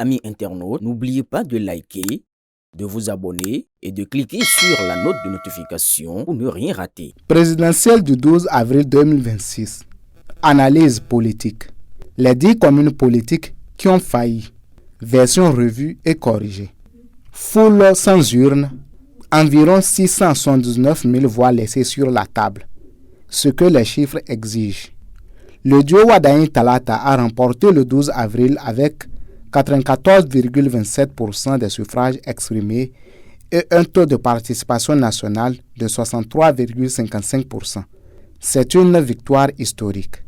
Amis internautes, n'oubliez pas de liker, de vous abonner et de cliquer sur la note de notification pour ne rien rater. Présidentielle du 12 avril 2026. Analyse politique. Les 10 communes politiques qui ont failli. Version revue et corrigée. Foule sans urne. Environ 679 000 voix laissées sur la table. Ce que les chiffres exigent. Le duo Wadain Talata a remporté le 12 avril avec 94,27% des suffrages exprimés et un taux de participation nationale de 63,55%. C'est une victoire historique.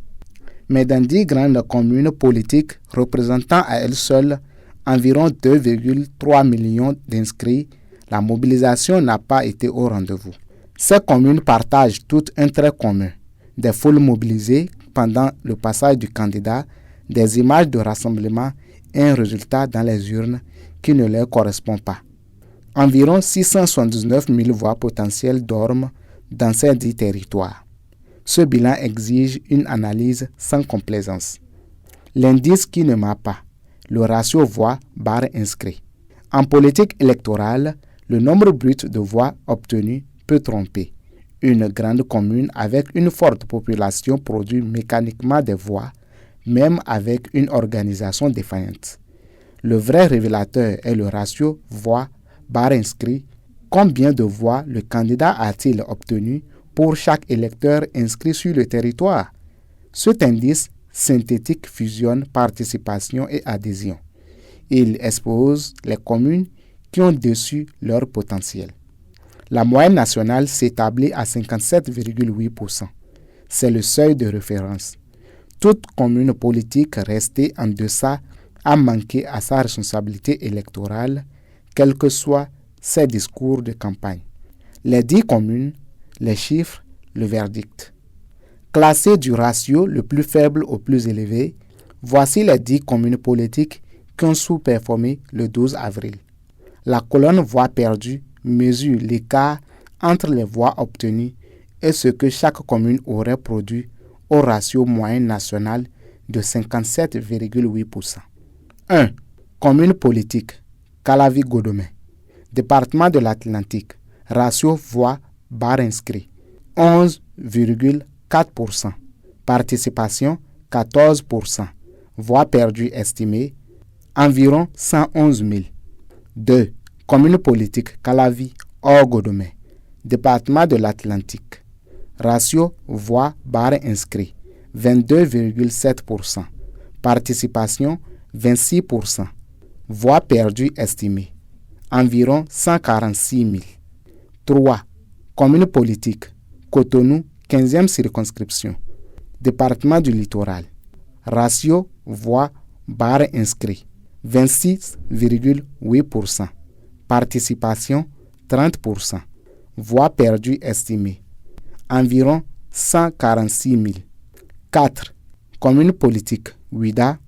Mais dans 10 grandes communes politiques représentant à elles seules environ 2,3 millions d'inscrits, la mobilisation n'a pas été au rendez-vous. Ces communes partagent toutes un trait commun: des foules mobilisées pendant le passage du candidat, des images de rassemblement et un résultat dans les urnes qui ne leur correspond pas. Environ 679 000 voix potentielles dorment dans ces 10 territoires. Ce bilan exige une analyse sans complaisance. L'indice qui ne ment pas, le ratio voix/barre inscrit. En politique électorale, le nombre brut de voix obtenues peut tromper. Une grande commune avec une forte population produit mécaniquement des voix, même avec une organisation défaillante. Le vrai révélateur est le ratio voix/barre inscrit. Combien de voix le candidat a-t-il obtenu pour chaque électeur inscrit sur le territoire? Cet indice synthétique fusionne participation et adhésion. Il expose les communes qui ont déçu leur potentiel. La moyenne nationale s'établit à 57,8%. C'est le seuil de référence. Toute commune politique restée en deçà a manqué à sa responsabilité électorale, quels que soient ses discours de campagne. Les 10 communes, les chiffres, le verdict. Classées du ratio le plus faible au plus élevé, voici les 10 communes politiques qui ont sous-performé le 12 avril. La colonne voix perdues mesure l'écart entre les voix obtenues et ce que chaque commune aurait produit au ratio moyen national de 57,8%. 1. Commune politique. Calavi-Godomé. Département de l'Atlantique. Ratio voix/barre inscrit. 11,4%. Participation 14%. Voix perdues estimées environ 111 000. 2. Commune politique Calavi-Godomé. Département de l'Atlantique. Ratio voix/barre inscrit 22,7%. Participation 26%. Voix perdues estimées environ 146 000. 3. Commune politique Cotonou, 15e circonscription. Département du Littoral. Ratio voix/barre inscrit 26,8%. Participation 30%. Voix perdues estimées environ 146 000. 4. Commune politique Ouida,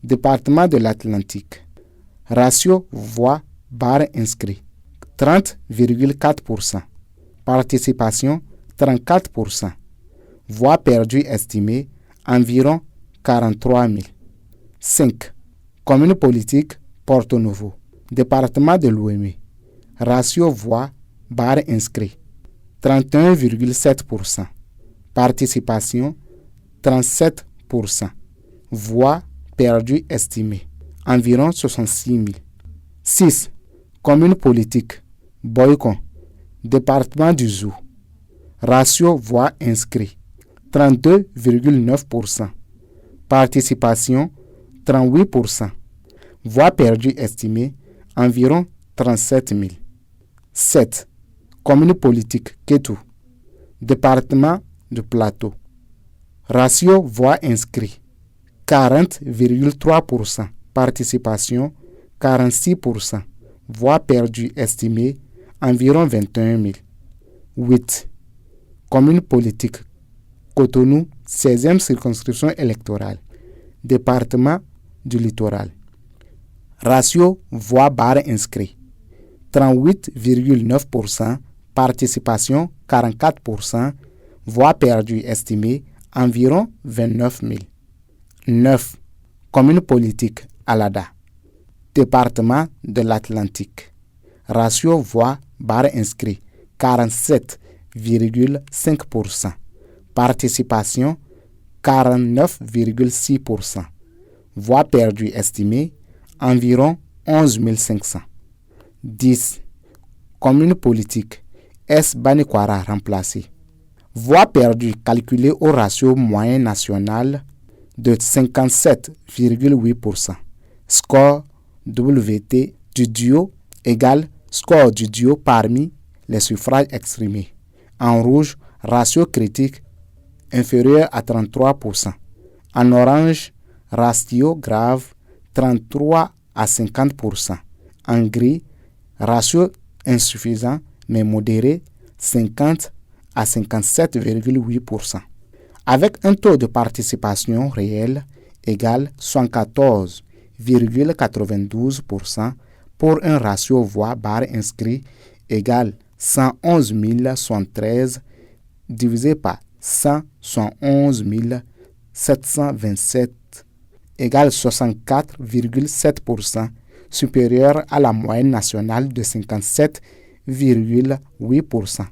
département de l'Atlantique. Ratio voix/barre inscrit 30,4%. Participation 34%. Voix perdues estimées environ 43 000. 5. Commune politique Porto Novo, département de l'Ouémé. Ratio voix/barre inscrit 31,7%. Participation 37%. Voix perdues estimées environ 66 000. 6. Commune politique Boycon, département du Zou. Ratio voix inscrit 32,9%. Participation 38%. Voix perdues estimées environ 37 000. 7. Commune politique Kétou, département du Plateau. Ratio voix inscrit 40,3%. Participation 46%. Voix perdues estimées environ 21 000. 8. Commune politique Cotonou, 16e circonscription électorale. Département du Littoral. Ratio voix/barre inscrit 38,9%. Participation 44%. Voix perdues estimées environ 29 000. 9. Commune politique Alada. Département de l'Atlantique. Ratio voix barre inscrit 47,5%. Participation 49,6%. Voix perdues estimées environ 11 500. 10. Commune politique. S. Banikwara remplacé. Voix perdues calculées au ratio moyen national de 57,8%. Score WT du duo égale score du duo parmi les suffrages exprimés. En rouge, ratio critique inférieur à 33%. En orange, ratio grave 33 à 50%. En gris, ratio insuffisant mais modéré 50 à 57,8%. Avec un taux de participation réel égal 74,92% pour un ratio voix barre inscrit égal 111 073 divisé par 111 727 égale 64,7%, supérieur à la moyenne nationale de 57,8%.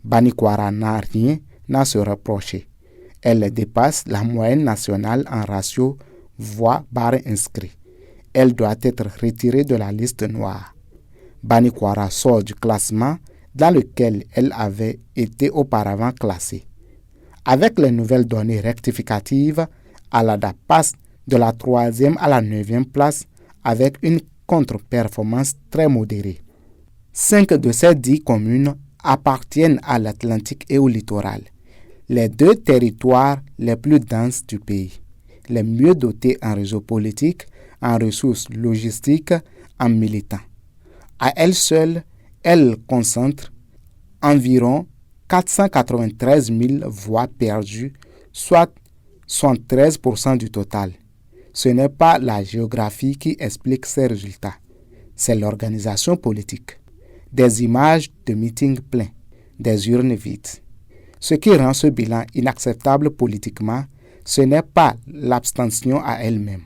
Banikwara n'a rien à se reprocher. Elle dépasse la moyenne nationale en ratio voix barre inscrit. Elle doit être retirée de la liste noire. Banikwara sort du classement dans lequel elle avait été auparavant classée. Avec les nouvelles données rectificatives, Alada passe de la 3e à la 9e place avec une contre-performance très modérée. 5 de ces 10 communes appartiennent à l'Atlantique et au littoral, les 2 territoires les plus denses du pays, les mieux dotés en réseau politique, en ressources logistiques, en militants. À elles seules, elles concentrent environ 493 000 voix perdues, soit 73% du total. Ce n'est pas la géographie qui explique ces résultats, c'est l'organisation politique. Des images de meetings pleins, des urnes vides. Ce qui rend ce bilan inacceptable politiquement, ce n'est pas l'abstention à elle-même.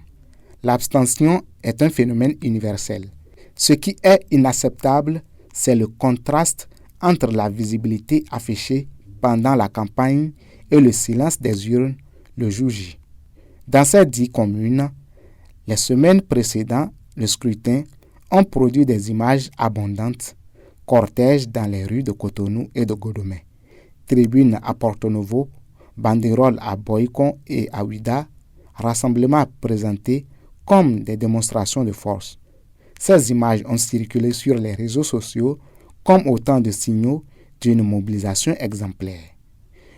L'abstention est un phénomène universel. Ce qui est inacceptable, c'est le contraste entre la visibilité affichée pendant la campagne et le silence des urnes le jour J. Dans ces 10 communes, les semaines précédant le scrutin ont produit des images abondantes, cortèges dans les rues de Cotonou et de Godomé, tribunes à Porto Novo, banderoles à Boycon et à Ouida, rassemblements présentés comme des démonstrations de force. Ces images ont circulé sur les réseaux sociaux comme autant de signaux d'une mobilisation exemplaire.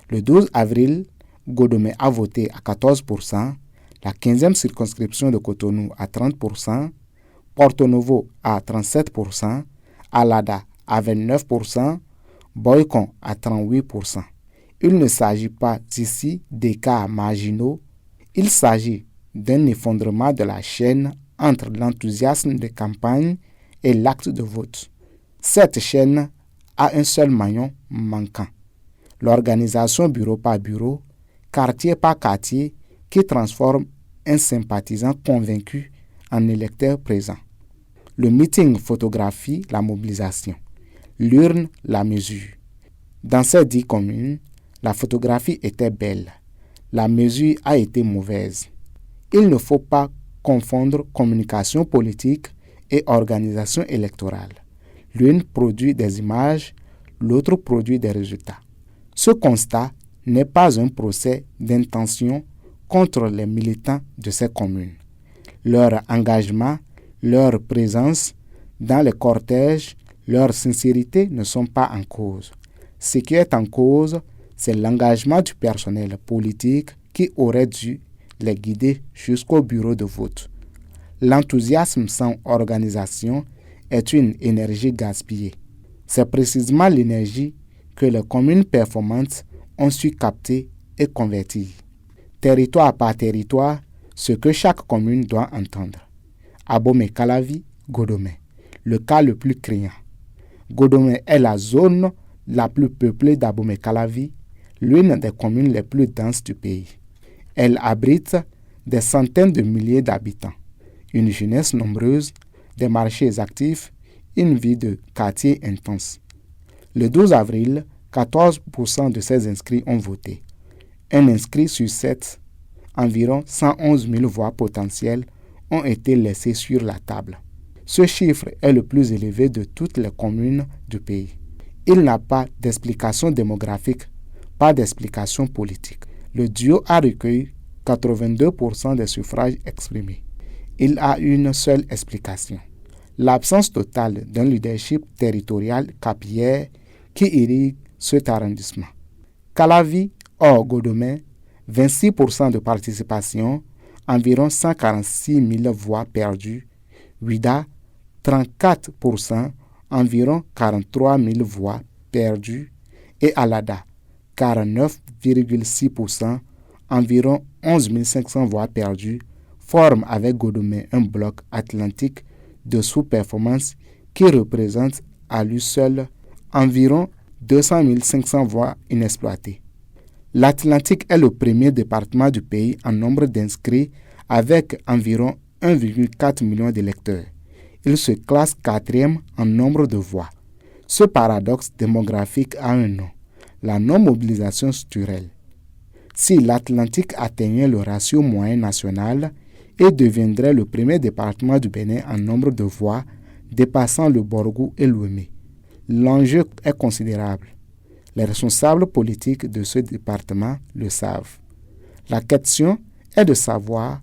Le 12 avril, Godomé a voté à 14%, la 15e circonscription de Cotonou à 30%, Porto Novo à 37%, Alada à 29%, Boycon à 38%. Il ne s'agit pas ici des cas marginaux, il s'agit d'un effondrement de la chaîne entre l'enthousiasme de campagne et l'acte de vote. Cette chaîne a un seul maillon manquant, l'organisation bureau par bureau, quartier par quartier, qui transforme un sympathisant convaincu en électeur présent. Le meeting photographie la mobilisation, l'urne la mesure. Dans ces 10 communes, la photographie était belle, la mesure a été mauvaise. Il ne faut pas confondre communication politique et organisation électorale. L'une produit des images, l'autre produit des résultats. Ce constat n'est pas un procès d'intention contre les militants de ces communes. Leur engagement, leur présence dans les cortèges, leur sincérité ne sont pas en cause. Ce qui est en cause, c'est l'engagement du personnel politique qui aurait dû les guider jusqu'au bureau de vote. L'enthousiasme sans organisation est une énergie gaspillée. C'est précisément l'énergie que les communes performantes ont su capter et convertir. Territoire par territoire, ce que chaque commune doit entendre. Abomey-Calavi, Godomé, le cas le plus criant. Godomé est la zone la plus peuplée d'Abomey-Calavi, l'une des communes les plus denses du pays. Elle abrite des centaines de milliers d'habitants, une jeunesse nombreuse, des marchés actifs, une vie de quartier intense. Le 12 avril, 14% de ces inscrits ont voté. Un inscrit sur 7, environ 111 000 voix potentielles, ont été laissées sur la table. Ce chiffre est le plus élevé de toutes les communes du pays. Il n'a pas d'explication démographique, pas d'explication politique. Le duo a recueilli 82% des suffrages exprimés. Il a une seule explication: l'absence totale d'un leadership territorial capillaire qui irrigue cet arrondissement. Calavi, hors Godomé, 26% de participation, environ 146 000 voix perdues. Ouida, 34%, environ 43 000 voix perdues. Et Alada, 49,6%, environ 11 500 voix perdues, forment avec Godomé un bloc atlantique de sous-performance qui représente à lui seul environ 200 500 voix inexploitées. L'Atlantique est le premier département du pays en nombre d'inscrits avec environ 1,4 million d'électeurs. Il se classe quatrième en nombre de voix. Ce paradoxe démographique a un nom: la non-mobilisation structurelle. Si l'Atlantique atteignait le ratio moyen national et deviendrait le premier département du Bénin en nombre de voix, dépassant le Borgou et l'Ouémé, l'enjeu est considérable. Les responsables politiques de ce département le savent. La question est de savoir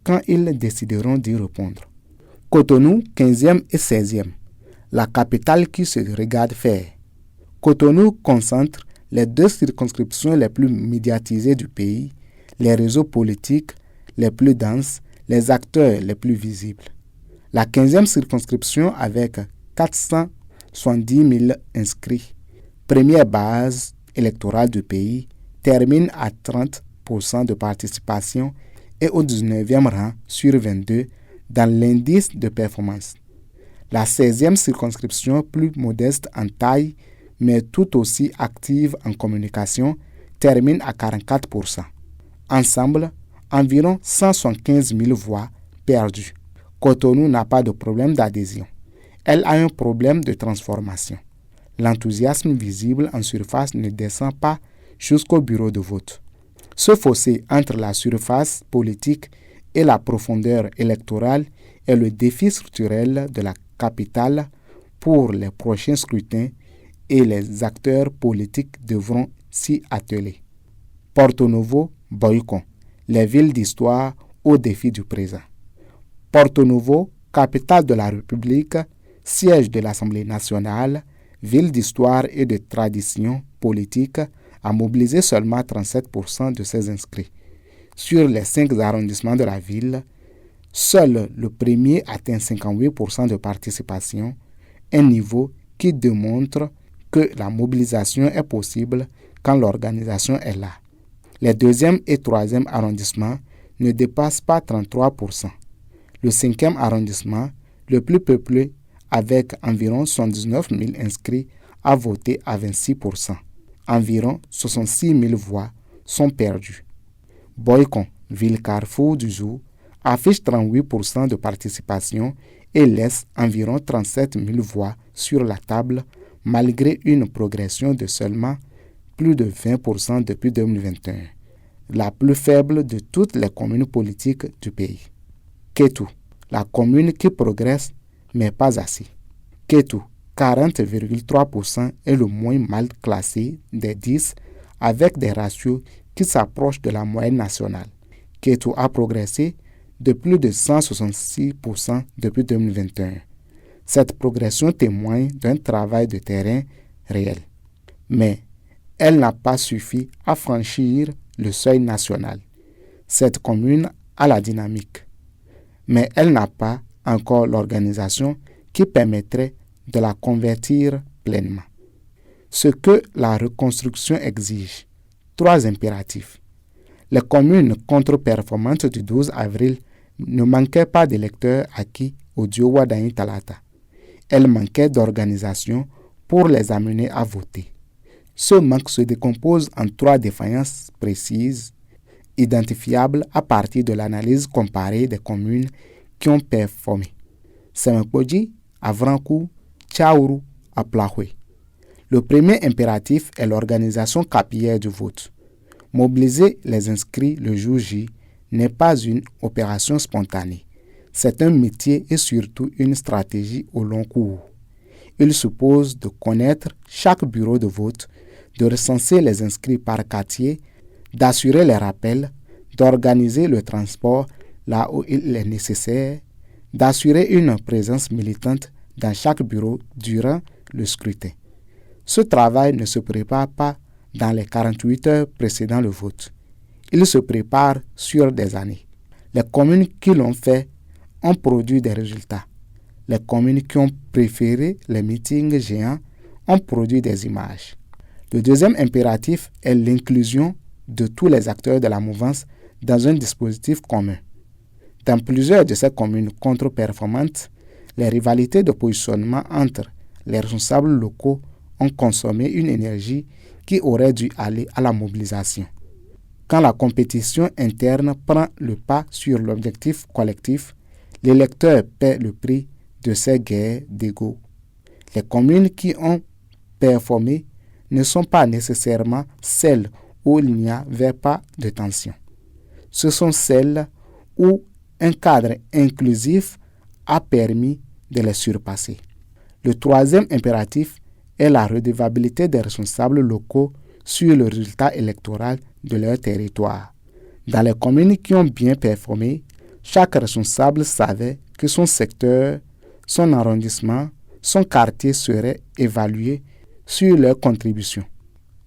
quand ils décideront d'y répondre. Cotonou, 15e et 16e, la capitale qui se regarde faire. Cotonou concentre les deux circonscriptions les plus médiatisées du pays, les réseaux politiques les plus denses, les acteurs les plus visibles. La 15e circonscription, avec 470 000 inscrits, première base électorale du pays, termine à 30% de participation et au 19e rang sur 22 dans l'indice de performance. La 16e circonscription, plus modeste en taille, mais tout aussi active en communication, termine à 44%. Ensemble, environ 175 000 voix perdues. Cotonou n'a pas de problème d'adhésion. Elle a un problème de transformation. L'enthousiasme visible en surface ne descend pas jusqu'au bureau de vote. Ce fossé entre la surface politique et la profondeur électorale est le défi structurel de la capitale pour les prochains scrutins et les acteurs politiques devront s'y atteler. Porto Novo, Boycon, les villes d'histoire au défi du présent. Porto Novo, capitale de la République, siège de l'Assemblée nationale, ville d'histoire et de tradition politique, a mobilisé seulement 37% de ses inscrits. Sur les 5 arrondissements de la ville, seul le premier atteint 58% de participation, un niveau qui démontre que la mobilisation est possible quand l'organisation est là. Les 2e et 3e arrondissements ne dépassent pas 33%. Le 5e arrondissement, le plus peuplé, avec environ 79 000 inscrits, a voté à 26%. Environ 66 000 voix sont perdues. Boycon, ville carrefour du jour, affiche 38% de participation et laisse environ 37 000 voix sur la table, malgré une progression de seulement plus de 20% depuis 2021, la plus faible de toutes les communes politiques du pays. Kétou, la commune qui progresse, mais pas assez. Kétou, 40,3% est le moins mal classé des 10, avec des ratios qui s'approchent de la moyenne nationale. Kétou a progressé de plus de 166% depuis 2021. Cette progression témoigne d'un travail de terrain réel. Mais elle n'a pas suffi à franchir le seuil national. Cette commune a la dynamique, mais elle n'a pas encore l'organisation qui permettrait de la convertir pleinement. Ce que la reconstruction exige: 3 impératifs. Les communes contre-performantes du 12 avril ne manquaient pas d'électeurs acquis au Diowa Daïn Talata. Elles manquaient d'organisation pour les amener à voter. Ce manque se décompose en 3 défaillances précises, identifiables à partir de l'analyse comparée des communes qui ont performé. Semekpodji à Vrankou, Tchaourou à Plahoué. Le premier impératif est l'organisation capillaire du vote. Mobiliser les inscrits le jour J n'est pas une opération spontanée. C'est un métier et surtout une stratégie au long cours. Il suppose de connaître chaque bureau de vote, de recenser les inscrits par quartier, d'assurer les rappels, d'organiser le transport là où il est nécessaire, d'assurer une présence militante dans chaque bureau durant le scrutin. Ce travail ne se prépare pas dans les 48 heures précédant le vote. Il se prépare sur des années. Les communes qui l'ont fait ont produit des résultats. Les communes qui ont préféré les meetings géants ont produit des images. Le deuxième impératif est l'inclusion de tous les acteurs de la mouvance dans un dispositif commun. Dans plusieurs de ces communes contre-performantes, les rivalités de positionnement entre les responsables locaux ont consommé une énergie qui aurait dû aller à la mobilisation. Quand la compétition interne prend le pas sur l'objectif collectif, l'électeur paie le prix de ces guerres d'ego. Les communes qui ont performé ne sont pas nécessairement celles où il n'y avait pas de tension. Ce sont celles où un cadre inclusif a permis de les surpasser. Le troisième impératif est la redevabilité des responsables locaux sur le résultat électoral de leur territoire. Dans les communes qui ont bien performé, chaque responsable savait que son secteur, son arrondissement, son quartier seraient évalués sur leur contribution.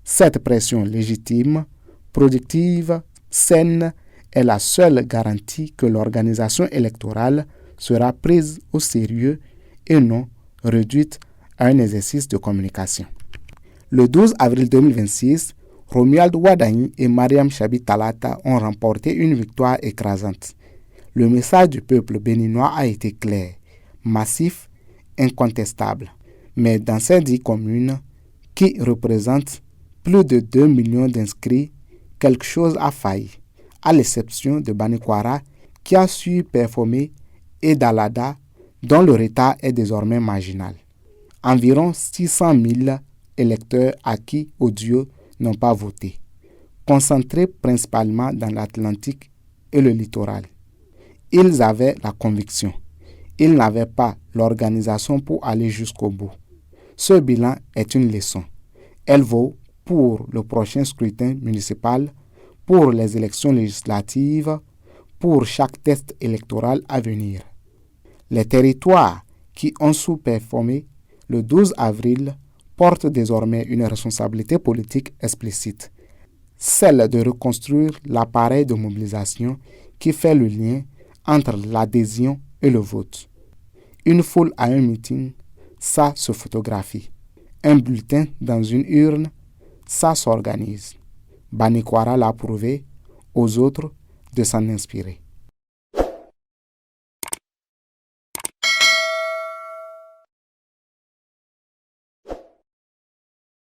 Cette pression légitime, productive, saine est la seule garantie que l'organisation électorale sera prise au sérieux et non réduite à un exercice de communication. Le 12 avril 2026, Romuald Wadagni et Mariam Chabi Talata ont remporté une victoire écrasante. Le message du peuple béninois a été clair, massif, incontestable. Mais dans ces 10 communes, qui représentent plus de 2 millions d'inscrits, quelque chose a failli, à l'exception de Banikwara, qui a su performer, et d'Alada, dont le retard est désormais marginal. Environ 600 000 électeurs acquis audio n'ont pas voté, concentrés principalement dans l'Atlantique et le littoral. Ils avaient la conviction. Ils n'avaient pas l'organisation pour aller jusqu'au bout. Ce bilan est une leçon. Elle vaut pour le prochain scrutin municipal, pour les élections législatives, pour chaque test électoral à venir. Les territoires qui ont sous-performé le 12 avril portent désormais une responsabilité politique explicite, celle de reconstruire l'appareil de mobilisation qui fait le lien entre l'adhésion et le vote. Une foule à un meeting, ça se photographie. Un bulletin dans une urne, ça s'organise. Banikwara l'a prouvé, aux autres de s'en inspirer.